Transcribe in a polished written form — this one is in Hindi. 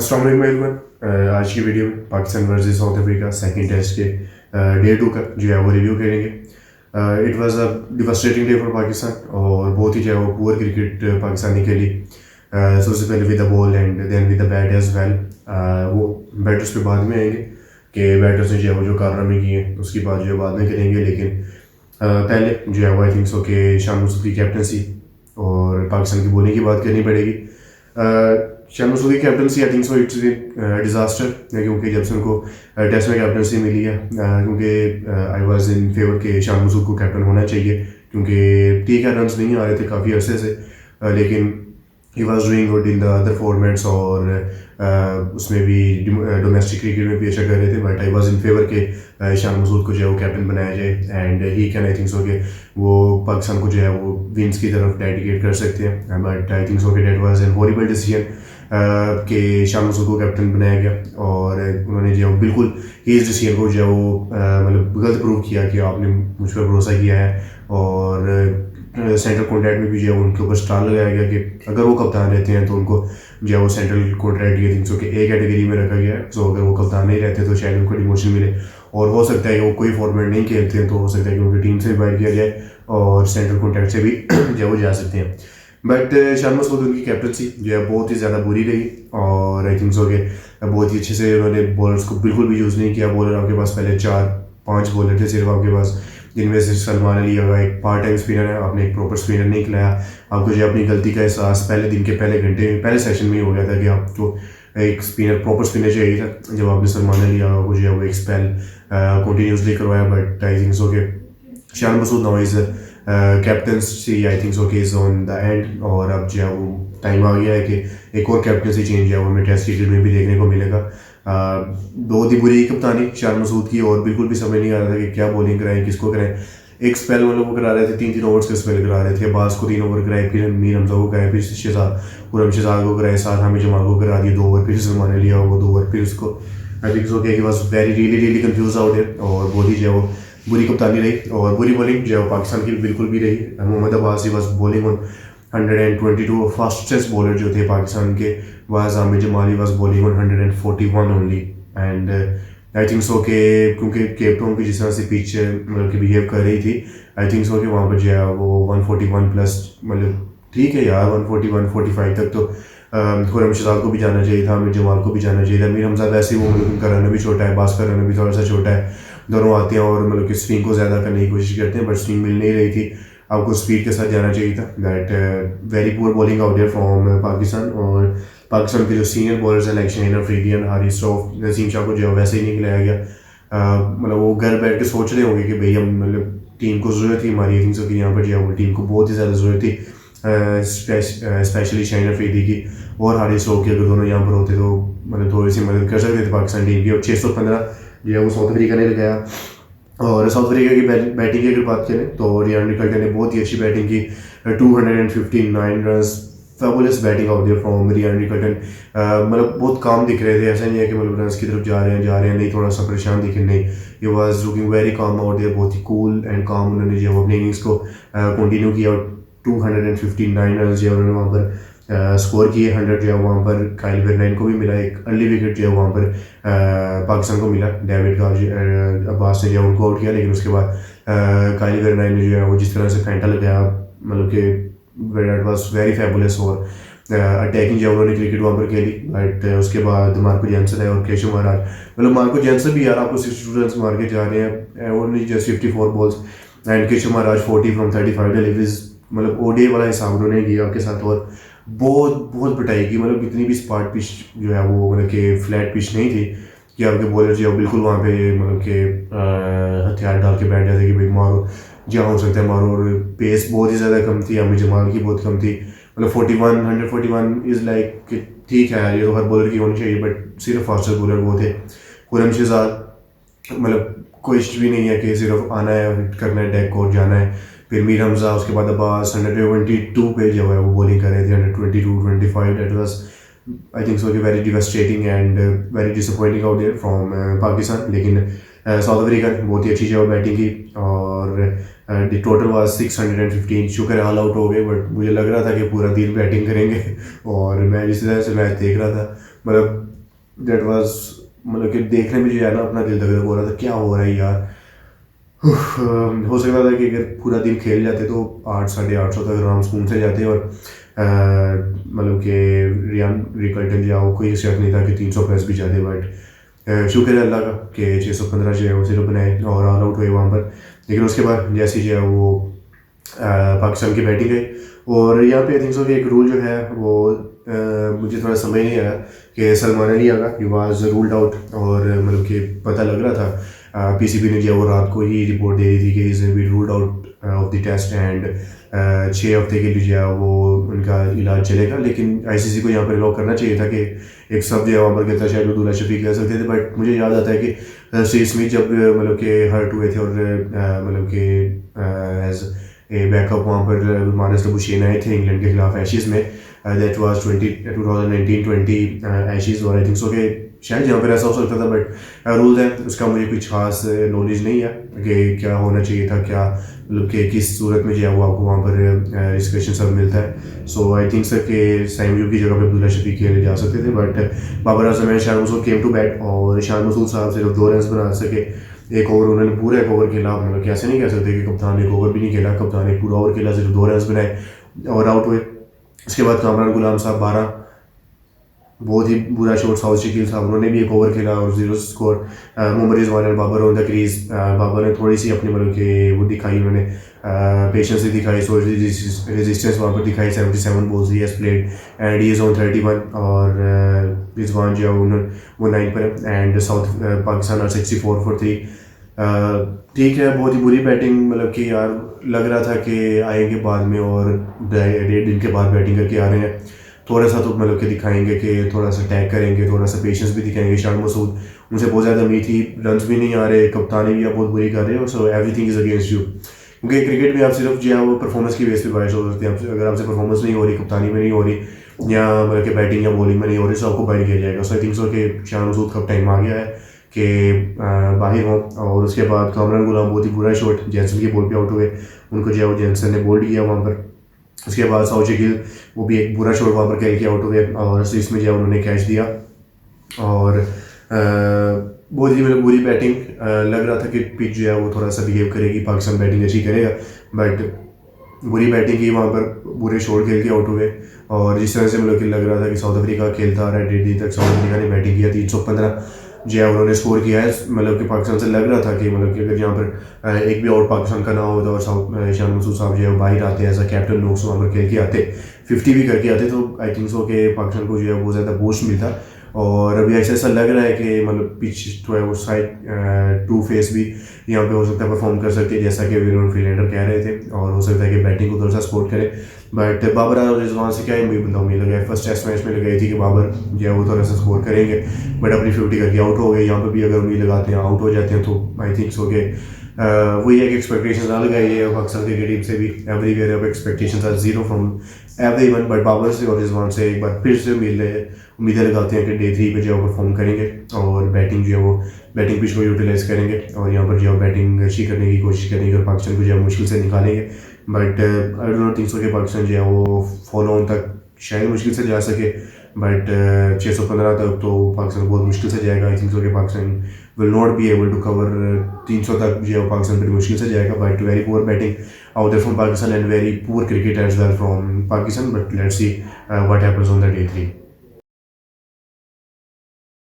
अस्सलाम वालेकुम एवरीवन। आज की वीडियो में Pakistan versus South Africa second test के डे 2 का जो है वो रिव्यू करेंगे। It was a devastating day for Pakistan और बहुत ही जो है वो पुअर क्रिकेट पाकिस्तान ने खेली। सबसे पहले with the ball and then with the bat as well. वो बैटर्स पे बाद में आएंगे कि बैटर्स ने जो है वो जो कारनामे किए उसकी बात जो है बाद में करेंगे, लेकिन पहले जो है वो आई थिंक सो कि शान मुस्तफ़ी की कैप्टनसी और पाकिस्तान की बॉलिंग की बात करनी पड़ेगी। शान मुस्तफ़ी की captaincy I think so it's disaster, क्योंकि जब से उनको टेस्ट में कैप्टनसी मिली है, क्योंकि आई वाज इन फेवर के शान मुस्तफ़ी को कैप्टन होना चाहिए, क्योंकि ठीक है रन्स नहीं आ रहे थे काफ़ी अरसे से, लेकिन he was doing good in the other formats और उसमें भी डोमेस्टिक क्रिकेट में भी अच्छा कर रहे थे। But I was in favour के शान मसूद को जो है वो कैप्टन बनाया जाए and he can I think so कि वो पाकिस्तान को जो है वो विंस की तरफ डेडिकेट कर सकते हैं। बट आई थिंक सो कि that was an horrible decision कि शान मसूद को कैप्टन बनाया गया और उन्होंने जो है बिल्कुल इस डिसीजन को जो है वो मतलब गलत प्रूव किया कि आपने मुझ पर भरोसा किया है। और सेंट्रल कॉन्ट्रैक्ट में भी जो है उनके ऊपर स्टार लगाया गया कि अगर वो कप्तान रहते हैं तो उनको जो है वो सेंट्रल कॉन्ट्रैक्ट ये थिंक सो कि ए कैटेगरी में रखा गया है। सो अगर वो कप्तान नहीं रहते तो शायद उनको डिमोशन मिले और हो सकता है कि वो कोई फॉर्मेट नहीं खेलते हैं तो हो सकता है कि उनकी टीम से भी बाहर किया जाए और सेंट्रल कॉन्ट्रैक्ट से भी जो है वो जा सकते हैं। बट शान मसूद उनकी कैप्टनसी जो है बहुत ही ज़्यादा बुरी रही और आई थिंक सो कि बहुत ही अच्छे से उन्होंने बॉलर्स को बिल्कुल भी यूज़ नहीं किया। बॉलर आपके पास पहले 4-5 बॉलर थे सिर्फ आपके पास, जिनमें से सलमान अली अगर एक पार्ट टाइम स्पिनर है, आपने एक प्रॉपर स्पिनर नहीं खिलाया। आपको जो अपनी गलती का एहसास पहले दिन के पहले घंटे में पहले सेशन में ही हो गया था कि आपको एक स्पिनर प्रॉपर स्पिनर चाहिए था, जब आपने सलमान अली को जो है वो एक स्पेल कंटिन्यूसली करवाया। बट आई थिंक सो कि Shan Masood now is captaincy I think so कि इज ऑन द एंड और अब जो है वो टाइम आ गया है कि एक और कैप्टनसी चेंज है वो हमें टेस्ट क्रिकेट में भी देखने को मिलेगा। बहुत ही बुरी कप्तानी शान मसूद की और बिल्कुल भी समझ नहीं आ रहा था कि क्या बॉलिंग कराएं, किसको कराएं। एक स्पेल मतलब वो करा रहे थे 3-3 ओवर्स के स्पेल करा रहे थे, बास को 3 ओवर कराए, फिर मीर हमजा को कराए, फिर खुरम शहजाद को कराए, साथ हमें जमाल को करा दिए 2 ओवर, फिर सलमान अली वो 2 ओवर, फिर उसको आई थिंक सो कि was very really confuse out है और बहुत ही जो है वो बुरी कप्तानी रही और बुरी बॉलिंग जो है पाकिस्तान की बिल्कुल भी रही। Mohammad Abbas was bowling on 122 fastest bowler जो थे पाकिस्तान के was Aamir Jamali was bowling on 141 only and I think so कि क्योंकि केप टाउन की जिस तरह से पिच मतलब कि बिहेव कर रही थी, आई थिंक सो कि वहाँ पर जो है वो 141 प्लस मतलब ठीक है यार 140-145 तक तो खुरम शहजाद को भी जाना चाहिए था, आमिर जमाल को भी जाना चाहिए था। मीर हमजा वैसे वो मतलब उनका रन भी छोटा है, बास का रन भी थोड़ा सा छोटा है, दोनों आते हैं और मतलब कि स्विंग को ज़्यादा करने की कोशिश करते हैं बट स्विंग मिल नहीं रही थी। आपको स्पीड के साथ जाना चाहिए था। That very poor bowling out there from Pakistan और पाकिस्तान के जो सीनियर बॉलर्स हैं लाइक शाहीन अफरीदी एंड हारिस रऊफ, नसीम शाह को जो है वैसे ही नहीं खिलाया गया। मतलब वो घर बैठ के सोच रहे होंगे कि भाई हम मतलब टीम को ज़रूरत थी हमारी, आई थिंक सो कि यहाँ पर जो है वो टीम को बहुत ही ज़्यादा ज़रूरत थी, स्पेशली शाहीन अफरीदी की और हारिस रऊफ की। अगर दोनों यहाँ पर होते तो मतलब थोड़ी सी मदद कर सकते थे पाकिस्तान टीम की। और 615 जो है वो साउथ अफ्रीका ने लगाया और साउथ अफ्रीका की बैटिंग की अगर बात करें तो रियान रिकल्टन ने बहुत ही अच्छी बैटिंग की, 259 runs, fabulous batting out there from Ryan Rickelton. मतलब बहुत काम दिख रहे थे, ऐसा नहीं है कि मतलब रन्स की तरफ जा रहे हैं नहीं, थोड़ा सा परेशान दिखे नहीं, he was looking very calm out there, बहुत ही कूल एंड काम उन्होंने जो अपनी इनिंग्स को कंटिन्यू किया और 259 रन जो उन्होंने वहाँ पर स्कोर किए। 100 जो है वहाँ पर काइल वेरनाइन को भी मिला, एक अर्ली विकेट जो है वहाँ पर पाकिस्तान को मिला, डेविड अब्बास ने जो उनको आउट किया, लेकिन उसके बाद काइल वेरनाइन ने जो है वो जिस तरह से फैंटा लगाया मतलब कि दैट वाज वेरी फैबुलस और अटैकिंग जो उन्होंने क्रिकेट वहाँ पर खेली। बट उसके बाद मार्को जेंसन है और केशव महाराज, मतलब मार्को जेंसन भी यार आपको 62 रन मार के जा रहे हैं, only just 54 balls and Keshav Maharaj 40 from 35 deliveries, मतलब ओडीआई वाला हिसाब उन्होंने किया आपके साथ और बहुत पिटाई की। मतलब इतनी भी स्पार्ट पिच जो है वो मतलब कि फ्लैट पिच नहीं थी कि आपके बॉलर जो है बिल्कुल वहाँ पे मतलब कि हथियार डाल के बैठ जाते कि भाई मारो जहाँ हो सकता है मारो। और पेस बहुत ही ज़्यादा कम थी, आमिर जमाल की बहुत कम थी, मतलब 141 इज़ लाइक कि ठीक है ये तो हर बॉलर की होनी चाहिए, बट सिर्फ फास्टर बॉलर वो थे। खुरम शहजाद मतलब कोई भी नहीं है कि सिर्फ आना है हिट करना है डेक को जाना है। फिर मीर हमजा, उसके बाद अब्बास 122 पे जो है वो बॉलिंग कर रहे थे, 122-125, that was I think so कि very devastating and very disappointing out there from Pakistan. लेकिन साउथ अफ्रीका ने बहुत ही अच्छी जो बैटिंग की और टोटल वाज 615। शुक्र है ऑल आउट हो गए, बट मुझे लग रहा था कि पूरा दिन बैटिंग करेंगे और मैं जिस तरह से मैच देख रहा था मतलब दैट वाज मतलब कि देखने में जो है ना अपना दिल धक हो रहा था, क्या हो रहा है यार। हो सकता था कि अगर पूरा दिन खेल जाते तो 800-850 तक आराम सुकून से जाते, और मतलब कि रियान रिकल्टन जाओ कोई शक नहीं था कि 300 प्लस भी जाते, बट शुक्र है अल्लाह का कि 615 जो है वो सिर्फ बनाए और ऑल आउट हुए वहाँ पर। लेकिन उसके बाद जैसे जो है वो पाकिस्तान की बैटिंग गई, और यहाँ पे आई थिंक सो कि एक रूल जो है वो मुझे थोड़ा समझ नहीं आया कि Salman Ali Agha he was ruled out, और मतलब कि पता लग रहा था पीसीबी ने जो है वो रात को ही रिपोर्ट दे रही थी कि is be ruled out of the test, and 6 हफ्ते के लिए जो है वो उनका इलाज चलेगा। लेकिन आईसीसी को यहाँ पर लॉक करना चाहिए था कि एक सब जो है वहाँ पर कहता शायद अब्दुल्ला शफीक कह सकते थे, बट मुझे याद आता है कि स्टीव स्मिथ जब मतलब कि हर्ट हुए थे और मतलब कि एज ए बैकअप वहाँ पर मानस लबुशेन आए थे इंग्लैंड के खिलाफ एशेज़ में, दैट वाज 2019-20 एशेज़, और आई थिंक सो कि शायद यहाँ पर ऐसा हो सकता था, बट रूल्स है उसका मुझे कुछ खास नॉलेज नहीं है कि क्या होना चाहिए था, क्या मतलब कि किस सूरत में जो है वो आपको वहाँ पर डिस्कशन सब मिलता है। सो आई थिंक सर कि साइम की जगह पे अब्दुल्ला शफीक खेले जा सकते थे, but Babar Azam and Shan Masood came to bat, और शान मसूद साहब सिर्फ 2 रन बना सके। एक ओवर उन्होंने पूरा एक ओवर खेला, मतलब कैसे नहीं कह सकते कि कप्तान एक ओवर भी नहीं खेला, कप्तान एक पूरा ओवर खेला, सिर्फ 2 रन बनाए और आउट हुए। उसके बाद कामरान गुलाम साहब 12, बहुत ही बुरा शॉट, साउथ शकील साहब उन्होंने भी एक ओवर खेला और 0 स्कोर। मोहम्मद रिजवान और Babar on the crease, Babar ने थोड़ी सी अपनी मतलब कि वो दिखाई, उन्होंने पेशेंस दिखाई, सो रेजिस्टेंस वहाँ पर दिखाई। 77 balls he has played and he is on 31, और रिजवान जो है वो 9 पर है, and South Pakistan are 64 for 3। ठीक है, बहुत ही बुरी बैटिंग, मतलब कि यार लग रहा था कि आएंगे बाद में और 1.5 दिन के बाद बैटिंग करके आ रहे हैं, थोड़ा सा तो मतलब कि दिखाएंगे कि थोड़ा सा टैग करेंगे, थोड़ा सा पेशेंस भी दिखाएंगे। शान मसूद उनसे बहुत ज़्यादा उम्मीद थी, रन्स भी नहीं आ रहे, कप्तानी भी आप बहुत बुरी कर रहे हो, so everything is against you. क्योंकि क्रिकेट में आप सिर्फ जो है वो परफॉर्मेंस की बेस पे बाइस हो सकते हैं, अगर आपसे परफॉर्मेंस नहीं हो रही, कप्तानी में नहीं हो रही, या मतलब कि बैटिंग या बॉलिंग में नहीं हो रही, तो आपको बाइट किया जाएगा। सो आई थिंक सो कि शान मसूद का टाइम आ गया है कि बाहर हों। और उसके बाद कामरान गुलाम बहुत ही बुरा शॉट जैनसन की बॉल पे आउट हुए, उनको जो है वो जैनसन ने बोल्ड किया वहाँ पर। उसके बाद साउथ शकील वो भी एक बुरा शॉट वहाँ पर खेल के आउट हुए, और इसमें जो है उन्होंने कैच दिया, और बहुत ही मतलब बुरी बैटिंग। लग रहा था कि पिच जो है वो थोड़ा सा बिहेव करेगी, पाकिस्तान बैटिंग अच्छी करेगा, बट बुरी बैटिंग की, वहाँ पर बुरे शॉट खेल के आउट हुए। और जिस तरह से मतलब कि लग रहा था कि साउथ अफ्रीका खेलता आ रहा है 1.5 दिन तक, साउथ अफ्रीका ने बैटिंग किया, 315 जो है उन्होंने स्कोर किया है। मतलब कि पाकिस्तान से लग रहा था कि मतलब कि अगर यहाँ पर एक भी आउट पाकिस्तान का ना होता और साउथ शान मसूद साहब जो है बाहर आते एज अ कैप्टन नोक्स वहाँ पर खेल के आते, 50 भी करके आते, तो आई थिंक सो कि पाकिस्तान को जो है बहुत ज़्यादा बूस्ट मिलता। और अभी ऐसा लग रहा है कि मतलब पिच जो है वो साइड टू फेस भी यहाँ पे हो सकता है परफॉर्म कर सकते हैं, जैसा कि विनोद फ्रीलैंडर कह रहे थे, और हो सकता है कि बैटिंग को थोड़ा सा सपोर्ट करें। बट बाबर आजम रिजवान से क्या उम्मीद लगाई, फर्स्ट टेस्ट मैच में लगाई थी कि बाबर जो है वो थोड़ा सा स्कोर करेंगे, बट अपनी 50 करके आउट हो गए। यहाँ पर भी अगर उम्मीद लगाते हैं आउट हो जाते हैं, तो आई थिंक सो कि वही एक एक्सपेक्टेशन ना लगाई है पाकिस्तान क्रिकेट टीम से भी। Everywhere of expectations are zero from everyone, but Babar से और रिजवान से एक बार फिर से उम्मीदें लगाते हैं कि डे 3 पे जो है परफॉर्म करेंगे, और बैटिंग जो है वो बैटिंग पिच को यूटिलाइज करेंगे, और यहाँ पर जो है बैटिंग अच्छी करने की कोशिश करेंगे और पाकिस्तान को जो है मुश्किल से निकालेंगे। But I don't not think so कि पाकिस्तान जो है वो फॉलो ऑन तक शायद मुश्किल से जा सके, बट 615 तक तो पाकिस्तान बहुत मुश्किल से जाएगा। आई थिंक सो कि Pakistan will not be able to cover 300 तक जो है पाकिस्तान बड़ी मुश्किल से जाएगा, but very poor batting out there from Pakistan and very poor cricket as well from Pakistan, but let's see what happens on the day 3।